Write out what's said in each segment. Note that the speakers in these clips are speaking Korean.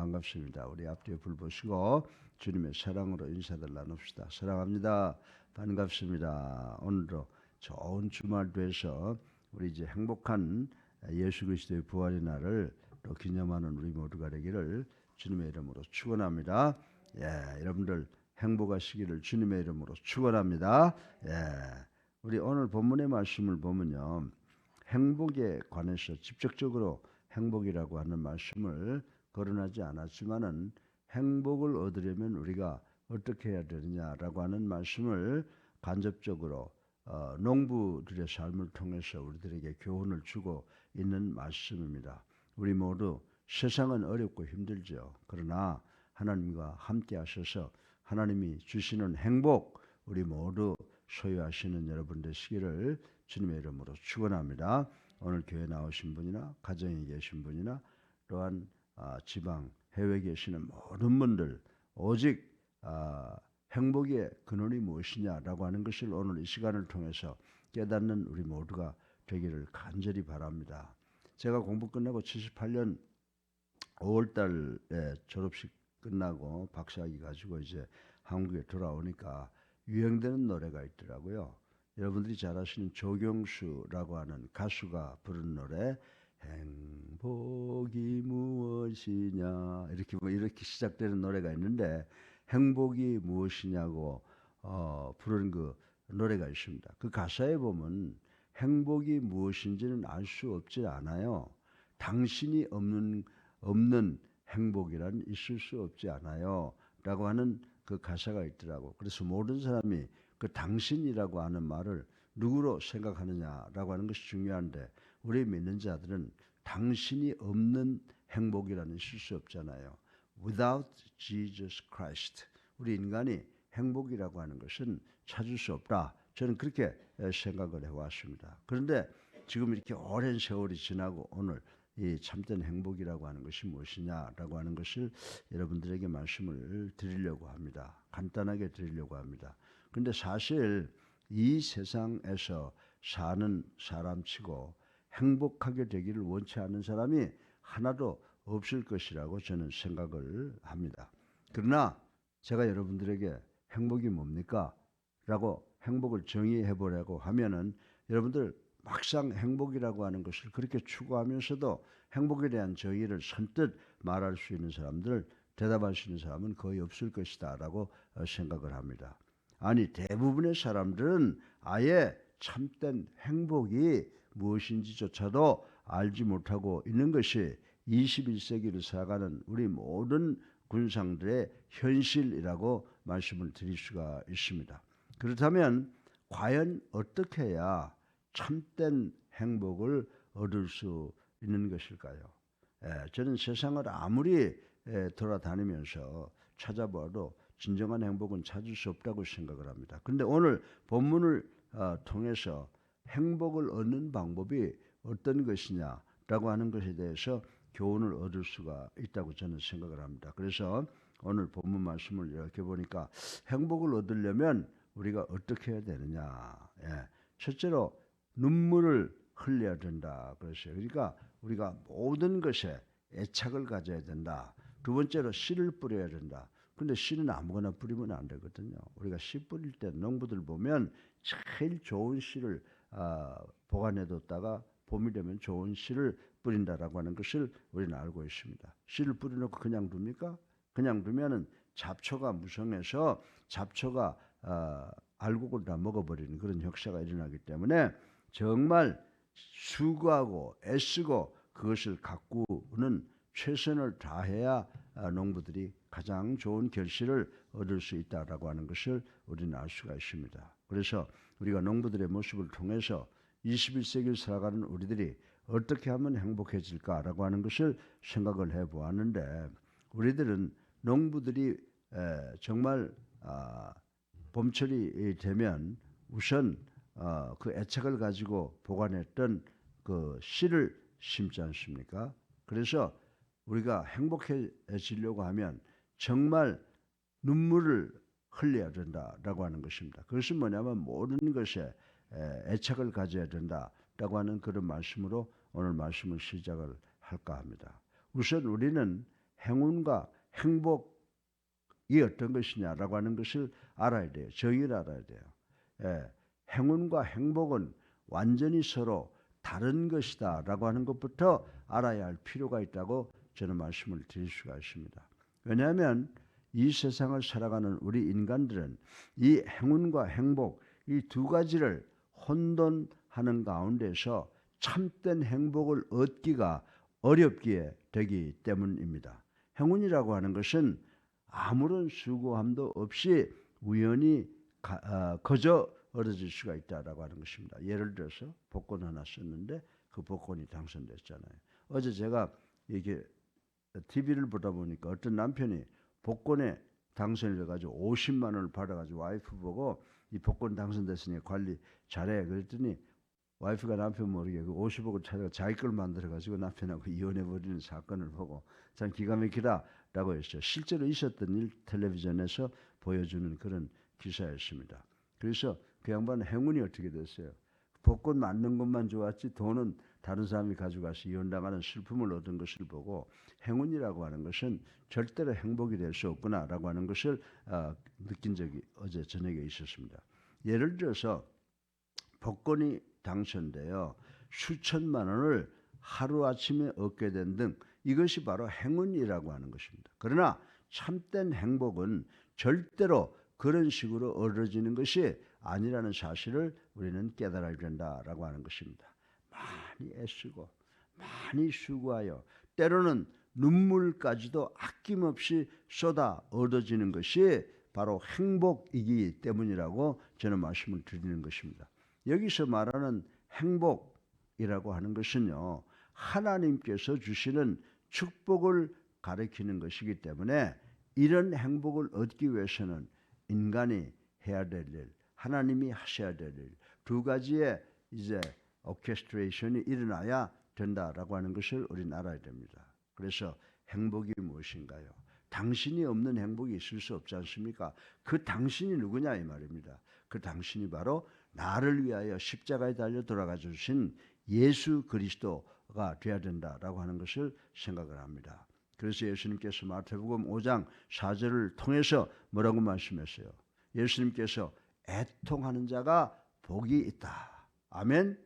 반갑습니다. 우리 앞뒤에 불 보시고 주님의 사랑으로 인사들 나눕시다. 사랑합니다. 반갑습니다. 오늘도 좋은 주말 되서 우리 이제 행복한 예수 그리스도의 부활의 날을 또 기념하는 우리 모두가 되기를 주님의 이름으로 축원합니다. 여러분들 행복하시기를 주님의 이름으로 축원합니다. 우리 오늘 본문의 말씀을 보면요, 행복에 관해서 직접적으로 행복이라고 하는 말씀을 거론하지 않았지만은 행복을 얻으려면 우리가 어떻게 해야 되느냐라고 하는 말씀을 간접적으로 농부들의 삶을 통해서 우리들에게 교훈을 주고 있는 말씀입니다. 우리 모두 세상은 어렵고 힘들죠. 그러나 하나님과 함께 하셔서 하나님이 주시는 행복 우리 모두 소유하시는 여러분 되시기를 주님의 이름으로 축원합니다. 오늘 교회 나오신 분이나 가정에 계신 분이나 또한 지방 해외에 계시는 모든 분들 오직 행복의 근원이 무엇이냐라고 하는 것을 오늘 이 시간을 통해서 깨닫는 우리 모두가 되기를 간절히 바랍니다. 제가 공부 끝나고 78년 5월달에 졸업식 끝나고 박사학위 가지고 이제 한국에 돌아오니까 유행되는 노래가 있더라고요. 여러분들이 잘 아시는 조경수라고 하는 가수가 부른 노래, 행복이 무엇이냐, 이렇게 시작되는 노래가 있는데, 행복이 무엇이냐고 부르는 그 노래가 있습니다. 그 가사에 보면 행복이 무엇인지는 알 수 없지 않아요. 당신이 없는 행복이란 있을 수 없지 않아요 라고 하는 그 가사가 있더라고. 그래서 모든 사람이 그 당신이라고 하는 말을 누구로 생각하느냐라고 하는 것이 중요한데, 우리 믿는 자들은 당신이 없는 행복이라는 있을 수 없잖아요. Without Jesus Christ, 우리 인간이 행복이라고 하는 것은 찾을 수 없다. 저는 그렇게 생각을 해왔습니다. 그런데 지금 이렇게 오랜 세월이 지나고 오늘 이 참된 행복이라고 하는 것이 무엇이냐라고 하는 것을 여러분들에게 말씀을 드리려고 합니다. 간단하게 드리려고 합니다. 그런데 사실 이 세상에서 사는 사람치고 행복하게 되기를 원치 않는 사람이 하나도 없을 것이라고 저는 생각을 합니다. 그러나 제가 여러분들에게 행복이 뭡니까? 라고 행복을 정의해 보려고 하면은 여러분들 막상 행복이라고 하는 것을 그렇게 추구하면서도 행복에 대한 정의를 선뜻 말할 수 있는 사람들, 대답할 수 있는 사람은 거의 없을 것이다 라고 생각을 합니다. 아니, 대부분의 사람들은 아예 참된 행복이 무엇인지조차도 알지 못하고 있는 것이 21세기를 살아가는 우리 모든 군상들의 현실이라고 말씀을 드릴 수가 있습니다. 그렇다면 과연 어떻게 해야 참된 행복을 얻을 수 있는 것일까요? 저는 세상을 아무리 돌아다니면서 찾아봐도 진정한 행복은 찾을 수 없다고 생각을 합니다. 그런데 오늘 본문을 통해서 행복을 얻는 방법이 어떤 것이냐라고 하는 것에 대해서 교훈을 얻을 수가 있다고 저는 생각을 합니다. 그래서 오늘 본문 말씀을 이렇게 보니까 행복을 얻으려면 우리가 어떻게 해야 되느냐. 첫째로 눈물을 흘려야 된다 그랬어요. 그러니까 우리가 모든 것에 애착을 가져야 된다. 두 번째로 씨를 뿌려야 된다. 근데 씨는 아무거나 뿌리면 안 되거든요. 우리가 씨 뿌릴 때 농부들 보면 제일 좋은 씨를 보관해뒀다가 봄이 되면 좋은 씨를 뿌린다라고 하는 것을 우리는 알고 있습니다. 씨를 뿌려놓고 그냥 둡니까? 그냥 두면은 잡초가 무성해서 잡초가 알곡을 다 먹어버리는 그런 역사가 일어나기 때문에 정말 수고하고 애쓰고 그것을 가꾸는 최선을 다해야 농부들이 가장 좋은 결실을 얻을 수 있다라고 하는 것을 우리는 알 수가 있습니다. 그래서 우리가 농부들의 모습을 통해서 21세기를 살아가는 우리들이 어떻게 하면 행복해질까라고 하는 것을 생각을 해보았는데, 우리들은 농부들이 정말 봄철이 되면 우선 그 애착을 가지고 보관했던 그 씨를 심지 않습니까? 그래서 우리가 행복해지려고 하면 정말 눈물을 흘려야 된다라고 하는 것입니다. 그것은 뭐냐면 모든 것에 애착을 가져야 된다라고 하는 그런 말씀으로 오늘 말씀을 시작을 할까 합니다. 우선 우리는 행운과 행복이 어떤 것이냐라고 하는 것을 알아야 돼요. 정의를 알아야 돼요. 예, 행운과 행복은 완전히 서로 다른 것이다 라고 하는 것부터 알아야 할 필요가 있다고 저는 말씀을 드릴 수가 있습니다. 왜냐하면 이 세상을 살아가는 우리 인간들은 이 행운과 행복 이 두 가지를 혼돈하는 가운데서 참된 행복을 얻기가 어렵게 되기 때문입니다. 행운이라고 하는 것은 아무런 수고함도 없이 우연히 거저 얻어질 수가 있다라고 하는 것입니다. 예를 들어서 복권 하나 썼는데 그 복권이 당선됐잖아요. 어제 제가 이게 TV를 보다 보니까 어떤 남편이 복권에 당선이 돼가지고 50만 원을 받아가지고 와이프 보고 이 복권 당선됐으니 관리 잘해 그랬더니 와이프가 남편 모르게 그 50억을 찾아가 자기 걸 만들어가지고 남편하고 이혼해버리는 사건을 보고 참 기가 막히다라고 했어요. 실제로 있었던 일 텔레비전에서 보여주는 그런 기사였습니다. 그래서 그 양반은 행운이 어떻게 됐어요? 복권 맞는 것만 좋았지 돈은 다른 사람이 가져가서 이혼당하는 슬픔을 얻은 것을 보고 행운이라고 하는 것은 절대로 행복이 될 수 없구나라고 하는 것을 느낀 적이 어제 저녁에 있었습니다. 예를 들어서 복권이 당선되어 수천만 원을 하루아침에 얻게 된 등 이것이 바로 행운이라고 하는 것입니다. 그러나 참된 행복은 절대로 그런 식으로 얻어지는 것이 아니라는 사실을 우리는 깨달아야 된다라고 하는 것입니다. 많이 애쓰고 많이 수고하여 때로는 눈물까지도 아낌없이 쏟아 얻어지는 것이 바로 행복이기 때문이라고 저는 말씀을 드리는 것입니다. 여기서 말하는 행복이라고 하는 것은요, 하나님께서 주시는 축복을 가리키는 것이기 때문에 이런 행복을 얻기 위해서는 인간이 해야 될 일, 하나님이 하셔야 될 일, 두 가지의 이제 오케스트레이션이 일어나야 된다라고 하는 것을 우리는 알아야 됩니다. 그래서 행복이 무엇인가요? 당신이 없는 행복이 있을 수 없지 않습니까? 그 당신이 누구냐 이 말입니다. 그 당신이 바로 나를 위하여 십자가에 달려 돌아가 주신 예수 그리스도가 되어야 된다라고 하는 것을 생각을 합니다. 그래서 예수님께서 마태복음 5장 4절을 통해서 뭐라고 말씀했어요? 예수님께서 애통하는 자가 복이 있다. 아멘.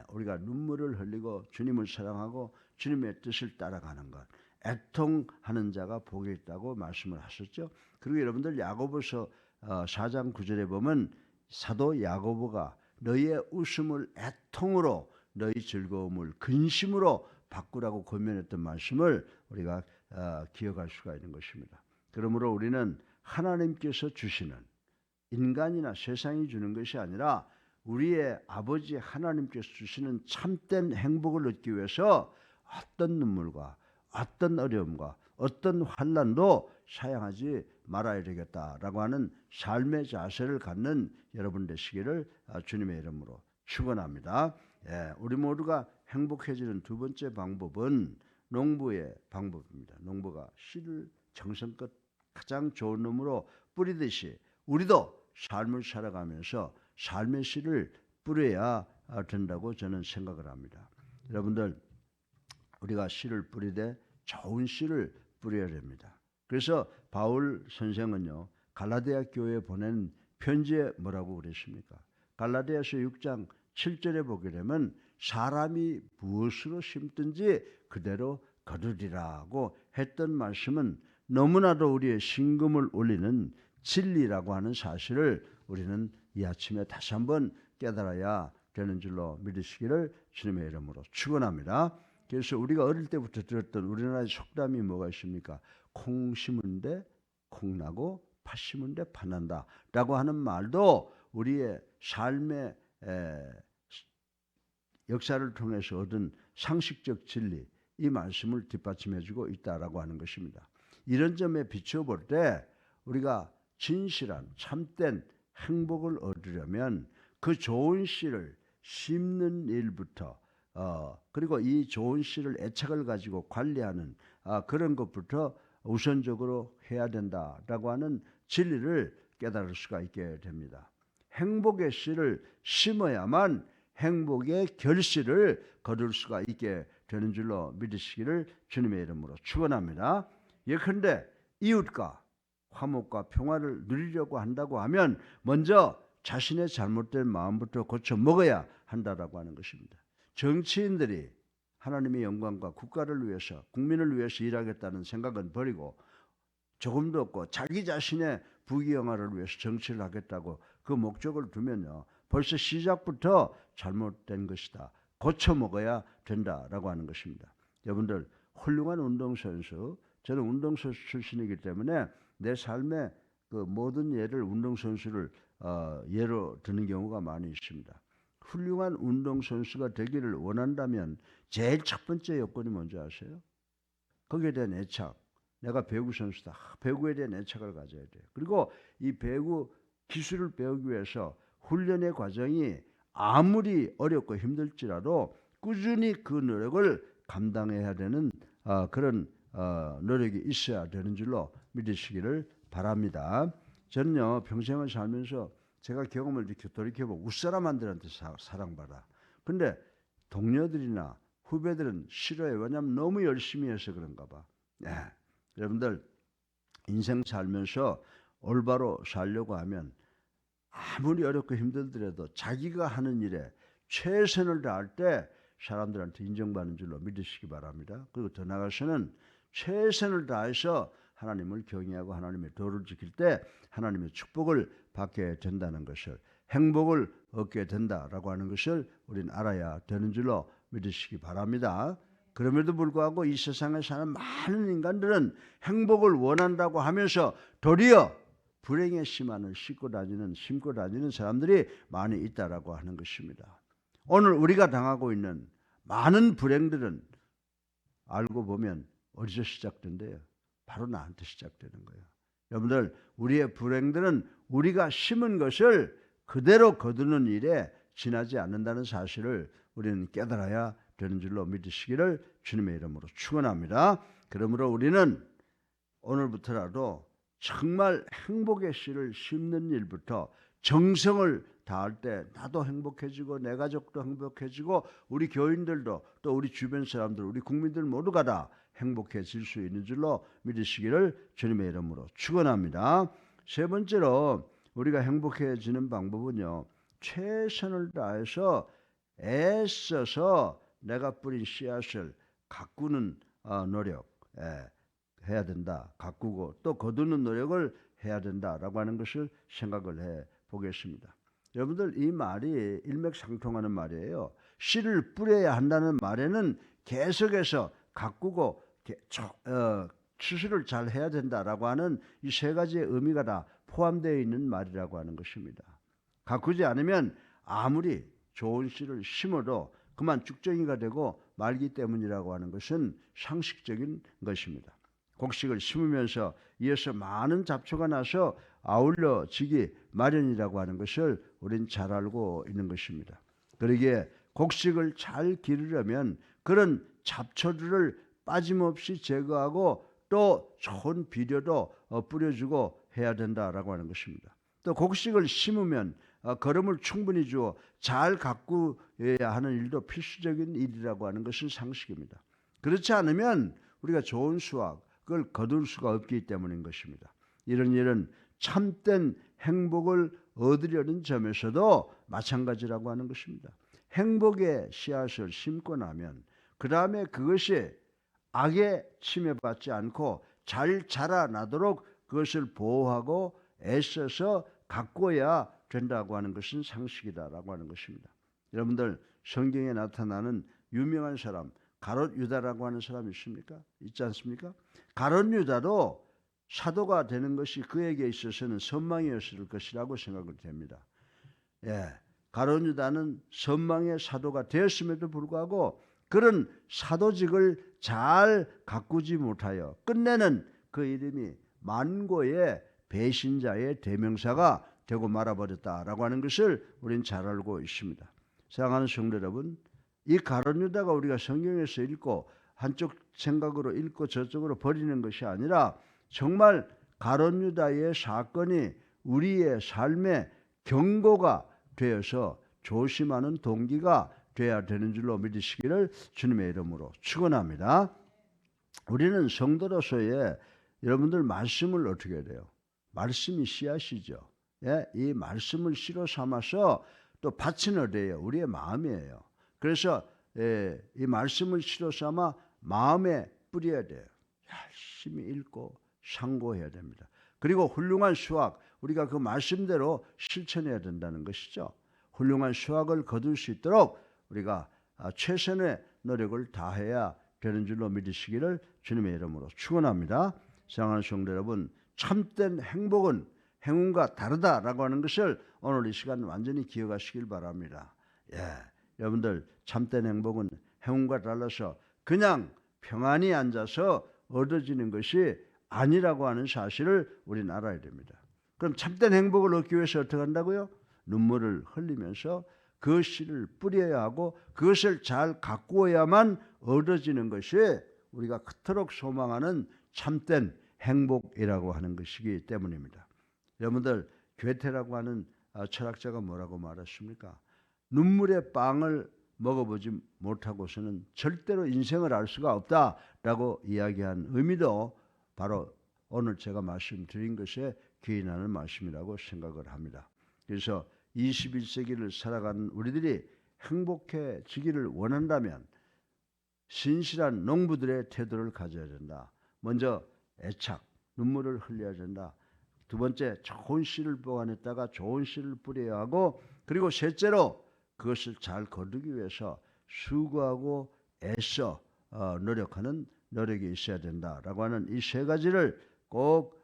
우리가 눈물을 흘리고 주님을 사랑하고 주님의 뜻을 따라가는 것, 애통하는 자가 복이 있다고 말씀을 하셨죠. 그리고 여러분들 야고보서 4장 9절에 보면 사도 야고보가 너희의 웃음을 애통으로 너희 즐거움을 근심으로 바꾸라고 권면했던 말씀을 우리가 기억할 수가 있는 것입니다. 그러므로 우리는 하나님께서 주시는 인간이나 세상이 주는 것이 아니라 우리의 아버지 하나님께서 주시는 참된 행복을 얻기 위해서 어떤 눈물과 어떤 어려움과 어떤 환난도 사양하지 말아야 되겠다라고 하는 삶의 자세를 갖는 여러분 되시기를 주님의 이름으로 축원합니다. 우리 모두가 행복해지는 두 번째 방법은 농부의 방법입니다. 농부가 씨를 정성껏 가장 좋은 놈으로 뿌리듯이 우리도 삶을 살아가면서 삶의 씨를 뿌려야 된다고 저는 생각을 합니다. 여러분들 우리가 씨를 뿌리되 좋은 씨를 뿌려야 됩니다. 그래서 바울 선생은요 갈라디아 교회에 보낸 편지에 뭐라고 그랬습니까? 갈라디아서 6장 7절에 보게 되면 사람이 무엇으로 심든지 그대로 거두리라고 했던 말씀은 너무나도 우리의 심금을 울리는 진리라고 하는 사실을 우리는 이 아침에 다시 한번 깨달아야 되는 줄로 믿으시기를 주님의 이름으로 축원합니다. 그래서 우리가 어릴 때부터 들었던 우리나라의 속담이 뭐가 있습니까? 콩 심은데 콩 나고 팥 심은데 팥 난다 라고 하는 말도 우리의 삶의 역사를 통해서 얻은 상식적 진리 이 말씀을 뒷받침해주고 있다라고 하는 것입니다. 이런 점에 비춰볼 때 우리가 진실한 참된 행복을 얻으려면 그 좋은 씨를 심는 일부터 그리고 이 좋은 씨를 애착을 가지고 관리하는 그런 것부터 우선적으로 해야 된다라고 하는 진리를 깨달을 수가 있게 됩니다. 행복의 씨를 심어야만 행복의 결실을 거둘 수가 있게 되는 줄로 믿으시기를 주님의 이름으로 축원합니다. 예컨대 이웃과 화목과 평화를 누리려고 한다고 하면 먼저 자신의 잘못된 마음부터 고쳐 먹어야 한다라고 하는 것입니다. 정치인들이 하나님의 영광과 국가를 위해서, 국민을 위해서 일하겠다는 생각은 버리고 조금도 없고 자기 자신의 부귀영화를 위해서 정치를 하겠다고 그 목적을 두면요, 벌써 시작부터 잘못된 것이다, 고쳐 먹어야 된다라고 하는 것입니다. 여러분들, 훌륭한 운동선수, 저는 운동선수 출신이기 때문에 내 삶의 그 모든 예를 운동선수를 예로 드는 경우가 많이 있습니다. 훌륭한 운동선수가 되기를 원한다면 제일 첫 번째 요건이 뭔지 아세요? 거기에 대한 애착. 내가 배구 선수다. 배구에 대한 애착을 가져야 돼요. 그리고 이 배구 기술을 배우기 위해서 훈련의 과정이 아무리 어렵고 힘들지라도 꾸준히 그 노력을 감당해야 되는 그런 노력이 있어야 되는 줄로 믿으시기를 바랍니다. 저는요, 평생을 살면서 제가 경험을 이렇게 돌이켜보고 윗사람한테 사랑받아. 근데 동료들이나 후배들은 싫어해요. 왜냐하면 너무 열심히 해서 그런가 봐. 여러분들, 인생 살면서 올바로 살려고 하면 아무리 어렵고 힘들더라도 자기가 하는 일에 최선을 다할 때 사람들한테 인정받는 줄로 믿으시기 바랍니다. 그리고 더 나아가서는 최선을 다해서 하나님을 경외하고 하나님의 도를 지킬 때 하나님의 축복을 받게 된다는 것을, 행복을 얻게 된다라고 하는 것을 우리는 알아야 되는 줄로 믿으시기 바랍니다. 그럼에도 불구하고 이 세상에 사는 많은 인간들은 행복을 원한다고 하면서 도리어 불행의 씨만을 심고 다니는 사람들이 많이 있다라고 하는 것입니다. 오늘 우리가 당하고 있는 많은 불행들은 알고 보면 어디서 시작된대요? 바로 나한테 시작되는 거예요. 여러분들, 우리의 불행들은 우리가 심은 것을 그대로 거두는 일에 지나지 않는다는 사실을 우리는 깨달아야 되는 줄로 믿으시기를 주님의 이름으로 축원합니다. 그러므로 우리는 오늘부터라도 정말 행복의 씨를 심는 일부터 정성을 다할 때 나도 행복해지고 내 가족도 행복해지고 우리 교인들도 또 우리 주변 사람들, 우리 국민들 모두가 다 행복해질 수 있는 줄로 믿으시기를 주님의 이름으로 축원합니다. 세 번째로 우리가 행복해지는 방법은요, 최선을 다해서 애써서 내가 뿌린 씨앗을 가꾸는 노력 해야 된다. 가꾸고 또 거두는 노력을 해야 된다라고 하는 것을 생각을 해 보겠습니다. 여러분들, 이 말이 일맥상통하는 말이에요. 씨를 뿌려야 한다는 말에는 계속해서 가꾸고 추수를 잘 해야 된다라고 하는 이 세 가지의 의미가 다 포함되어 있는 말이라고 하는 것입니다. 가꾸지 않으면 아무리 좋은 씨를 심어도 그만 쭉정이가 되고 말기 때문이라고 하는 것은 상식적인 것입니다. 곡식을 심으면서 이어서 많은 잡초가 나서 아울러지기 마련이라고 하는 것을 우린 잘 알고 있는 것입니다. 그러기에 곡식을 잘 기르려면 그런 잡초들을 빠짐없이 제거하고 또 좋은 비료도 뿌려주고 해야 된다라고 하는 것입니다. 또 곡식을 심으면 거름을 충분히 주어 잘 가꾸어야 하는 일도 필수적인 일이라고 하는 것은 상식입니다. 그렇지 않으면 우리가 좋은 수확을 거둘 수가 없기 때문인 것입니다. 이런 일은 참된 행복을 얻으려는 점에서도 마찬가지라고 하는 것입니다. 행복의 씨앗을 심고 나면 그 다음에 그것이 악에 침해받지 않고 잘 자라나도록 그것을 보호하고 애써서 가꿔야 된다고 하는 것은 상식이다라고 하는 것입니다. 여러분들, 성경에 나타나는 유명한 사람 가롯 유다라고 하는 사람이 있습니까? 있지 않습니까? 가롯 유다도 사도가 되는 것이 그에게 있어서는 선망이었을 것이라고 생각을 됩니다. 가롯 유다는 선망의 사도가 되었음에도 불구하고 그런 사도직을 잘 가꾸지 못하여 끝내는 그 이름이 만고의 배신자의 대명사가 되고 말아버렸다라고 하는 것을 우리는 잘 알고 있습니다. 사랑하는 성도 여러분, 이 가롯 유다가 우리가 성경에서 읽고 한쪽 생각으로 읽고 저쪽으로 버리는 것이 아니라 정말 가롯 유다의 사건이 우리의 삶의 경고가 되어서 조심하는 동기가 돼야 되는 줄로 믿으시기를 주님의 이름으로 축원합니다. 우리는 성도로서의 여러분들 말씀을 어떻게 해야 돼요? 말씀이 씨앗이죠. 예? 이 말씀을 씨로 삼아서 또 밭은 어디예요? 우리의 마음이에요. 그래서 이 말씀을 씨로 삼아 마음에 뿌려야 돼요. 열심히 읽고 상고해야 됩니다. 그리고 훌륭한 수학, 우리가 그 말씀대로 실천해야 된다는 것이죠. 훌륭한 수학을 거둘 수 있도록 우리가 최선의 노력을 다해야 되는 줄로 믿으시기를 주님의 이름으로 축원합니다. 사랑하는 성도 여러분, 참된 행복은 행운과 다르다라고 하는 것을 오늘 이 시간 완전히 기억하시길 바랍니다. 여러분들 참된 행복은 행운과 달라서 그냥 평안히 앉아서 얻어지는 것이 아니라고 하는 사실을 우리는 알아야 됩니다. 그럼 참된 행복을 얻기 위해서 어떻게 한다고요? 눈물을 흘리면서 그 씨를 뿌려야 하고 그것을 잘 가꾸어야만 얻어지는 것이 우리가 그토록 소망하는 참된 행복이라고 하는 것이기 때문입니다. 여러분들 괴테라고 하는 철학자가 뭐라고 말했습니까? 눈물의 빵을 먹어보지 못하고서는 절대로 인생을 알 수가 없다라고 이야기한 의미도 바로 오늘 제가 말씀드린 것에 기인하는 말씀이라고 생각을 합니다. 그래서 21세기를 살아가는 우리들이 행복해지기를 원한다면 신실한 농부들의 태도를 가져야 된다. 먼저 애착, 눈물을 흘려야 된다. 두 번째, 좋은 씨를 보관했다가 좋은 씨를 뿌려야 하고, 그리고 셋째로 그것을 잘 거두기 위해서 수고하고 애써 노력하는 노력이 있어야 된다라고 하는 이 세 가지를 꼭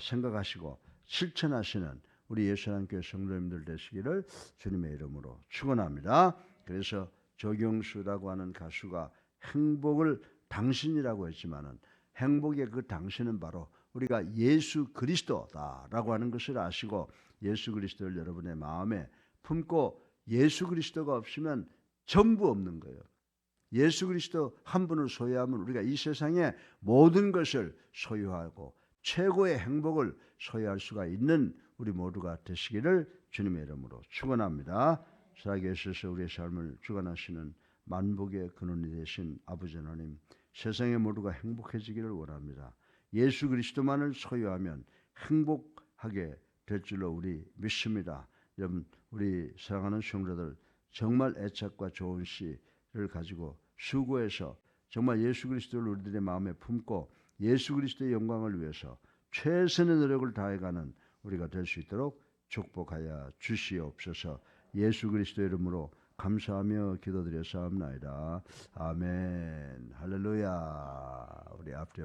생각하시고 실천하시는 우리 예수님교회 성도님들 되시기를 주님의 이름으로 축원합니다. 그래서 조경수라고 하는 가수가 행복을 당신이라고 했지만은 행복의 그 당신은 바로 우리가 예수 그리스도다라고 하는 것을 아시고 예수 그리스도를 여러분의 마음에 품고 예수 그리스도가 없으면 전부 없는 거예요. 예수 그리스도 한 분을 소유하면 우리가 이 세상의 모든 것을 소유하고 최고의 행복을 소유할 수가 있는 우리 모두가 되시기를 주님의 이름으로 축원합니다. 살아계셔서 우리의 삶을 주관하시는 만복의 근원이 되신 아버지 하나님, 세상의 모두가 행복해지기를 원합니다. 예수 그리스도만을 소유하면 행복하게 될 줄로 우리 믿습니다. 여러분, 우리 사랑하는 성도들 정말 애착과 좋은 씨를 가지고 수고해서 정말 예수 그리스도를 우리들의 마음에 품고 예수 그리스도의 영광을 위해서 최선의 노력을 다해가는 우리가 될 수 있도록 축복하여 주시옵소서. 예수 그리스도의 이름으로 감사하며 기도드려 사옵나이다. 아멘. 할렐루야. 우리 앞에